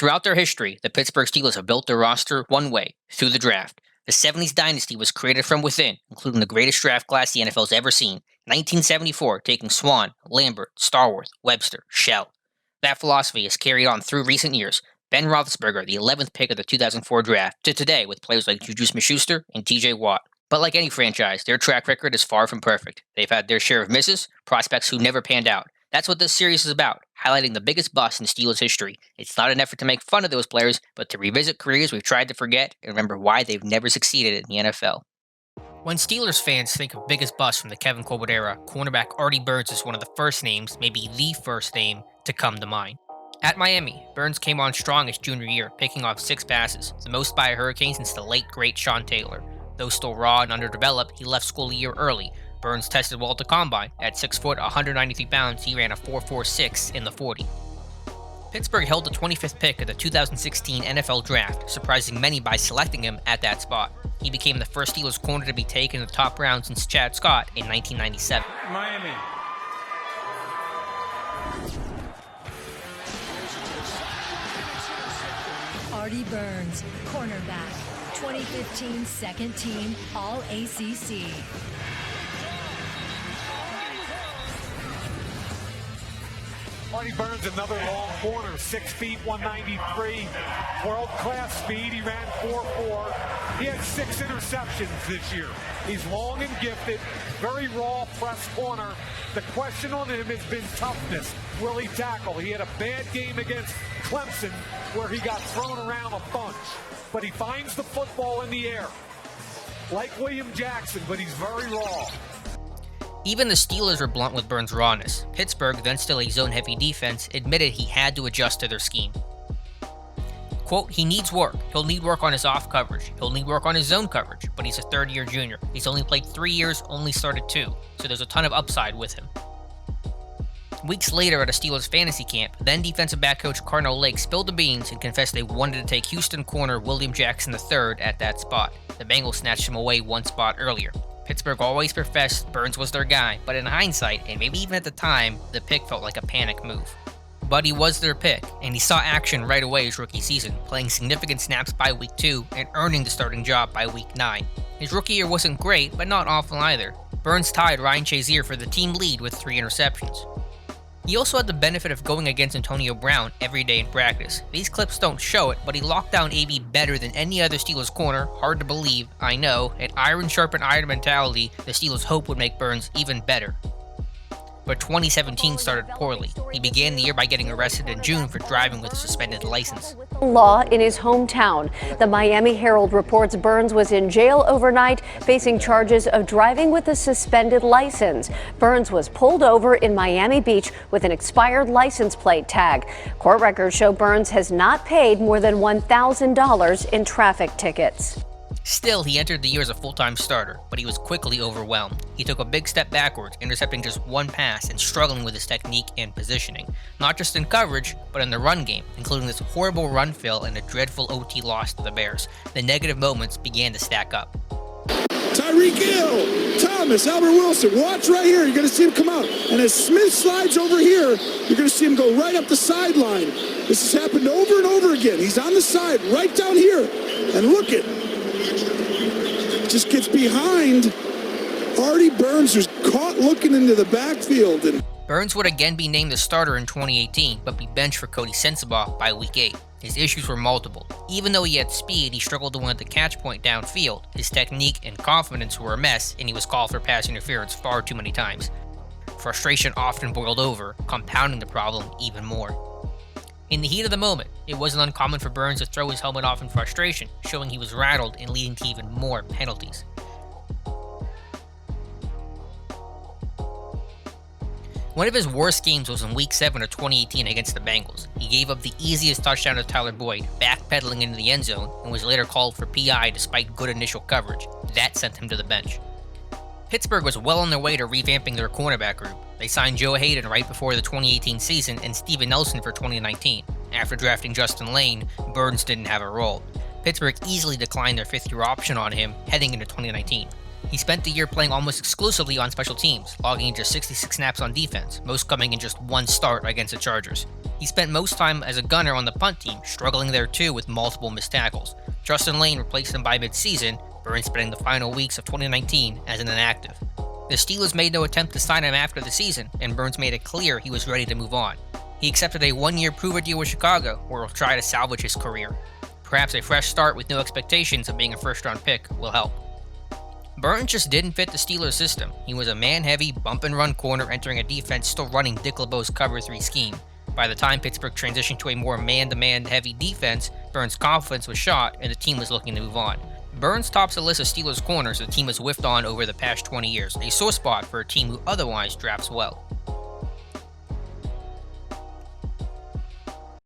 Throughout their history, the Pittsburgh Steelers have built their roster one way, through the draft. The 70s dynasty was created from within, including the greatest draft class the NFL's ever seen, 1974 taking Swan, Lambert, Starworth, Webster, Shell. That philosophy has carried on through recent years. Ben Roethlisberger, the 11th pick of the 2004 draft, to today with players like Juju Smith-Schuster and TJ Watt. But like any franchise, their track record is far from perfect. They've had their share of misses, prospects who never panned out. That's what this series is about, highlighting the biggest bust in Steelers history. It's not an effort to make fun of those players, but to revisit careers we've tried to forget and remember why they've never succeeded in the NFL. When Steelers fans think of biggest bust from the Kevin Colbert era, cornerback Artie Burns is one of the first names, maybe the first name, to come to mind. At Miami, Burns came on strong his junior year, picking off 6 passes, the most by a Hurricane since the late great Sean Taylor. Though still raw and underdeveloped, he left school a year early. Burns tested well at the combine. At 6 foot, 193 pounds, he ran a 4.46 in the 40. Pittsburgh held the 25th pick of the 2016 NFL Draft, surprising many by selecting him at that spot. He became the first Steelers corner to be taken in the top round since Chad Scott in 1997. Miami. Artie Burns, cornerback, 2015 second team All-ACC. Artie Burns, another long corner, 6 feet, 193, world-class speed. He ran 4.4. He had 6 interceptions this year. He's long and gifted, very raw press corner. The question on him has been toughness. Will he tackle? He had a bad game against Clemson where he got thrown around a bunch, but he finds the football in the air. Like William Jackson, but he's very raw. Even the Steelers were blunt with Burns' rawness. Pittsburgh, then still a zone-heavy defense, admitted he had to adjust to their scheme. Quote, he needs work. He'll need work on his off coverage. He'll need work on his zone coverage, but he's a third-year junior. He's only played 3 years, only started 2, so there's a ton of upside with him. Weeks later at a Steelers fantasy camp, then defensive back coach Carnell Lake spilled the beans and confessed they wanted to take Houston corner William Jackson III at that spot. The Bengals snatched him away one spot earlier. Pittsburgh always professed Burns was their guy, but in hindsight, and maybe even at the time, the pick felt like a panic move. But he was their pick, and he saw action right away his rookie season, playing significant snaps by week 2 and earning the starting job by week 9. His rookie year wasn't great, but not awful either. Burns tied Ryan Shazier for the team lead with 3 interceptions. He also had the benefit of going against Antonio Brown every day in practice. These clips don't show it, but he locked down AB better than any other Steelers corner. Hard to believe, I know. An iron sharpened iron mentality the Steelers hope would make Burns even better. But 2017 started poorly. He began the year by getting arrested in June for driving with a suspended license. Law in his hometown. The Miami Herald reports Burns was in jail overnight, facing charges of driving with a suspended license. Burns was pulled over in Miami Beach with an expired license plate tag. Court records show Burns has not paid more than $1,000 in traffic tickets. Still, he entered the year as a full-time starter, but he was quickly overwhelmed. He took a big step backwards, intercepting just 1 pass and struggling with his technique and positioning. Not just in coverage, but in the run game, including this horrible run fill and a dreadful OT loss to the Bears. The negative moments began to stack up. Tyreek Hill, Thomas, Albert Wilson, watch right here. You're going to see him come out. And as Smith slides over here, you're going to see him go right up the sideline. This has happened over and over again. He's on the side, right down here. And look at just gets behind Artie Burns, who's caught looking into the backfield. And Burns would again be named the starter in 2018, but be benched for Cody Sensabaugh by week 8. His issues were multiple. Even though he had speed, he struggled to win at the catch point downfield. His technique and confidence were a mess, and he was called for pass interference far too many times. Frustration often boiled over, compounding the problem even more. In the heat of the moment, it wasn't uncommon for Burns to throw his helmet off in frustration, showing he was rattled and leading to even more penalties. One of his worst games was in Week 7 of 2018 against the Bengals. He gave up the easiest touchdown to Tyler Boyd, backpedaling into the end zone, and was later called for PI despite good initial coverage. That sent him to the bench. Pittsburgh was well on their way to revamping their cornerback group. They signed Joe Hayden right before the 2018 season and Steven Nelson for 2019. After drafting Justin Lane, Burns didn't have a role. Pittsburgh easily declined their 5th-year option on him heading into 2019. He spent the year playing almost exclusively on special teams, logging in just 66 snaps on defense, most coming in just one start against the Chargers. He spent most time as a gunner on the punt team, struggling there too with multiple missed tackles. Justin Lane replaced him by mid-season, Burns spending the final weeks of 2019 as an inactive. The Steelers made no attempt to sign him after the season, and Burns made it clear he was ready to move on. He accepted a one-year prove-it deal with Chicago, where he'll try to salvage his career. Perhaps a fresh start with no expectations of being a first-round pick will help. Burns just didn't fit the Steelers' system. He was a man-heavy, bump-and-run corner entering a defense still running Dick LeBeau's cover 3 scheme. By the time Pittsburgh transitioned to a more man-to-man heavy defense, Burns' confidence was shot and the team was looking to move on. Burns tops the list of Steelers corners the team has whiffed on over the past 20 years, a sore spot for a team who otherwise drafts well.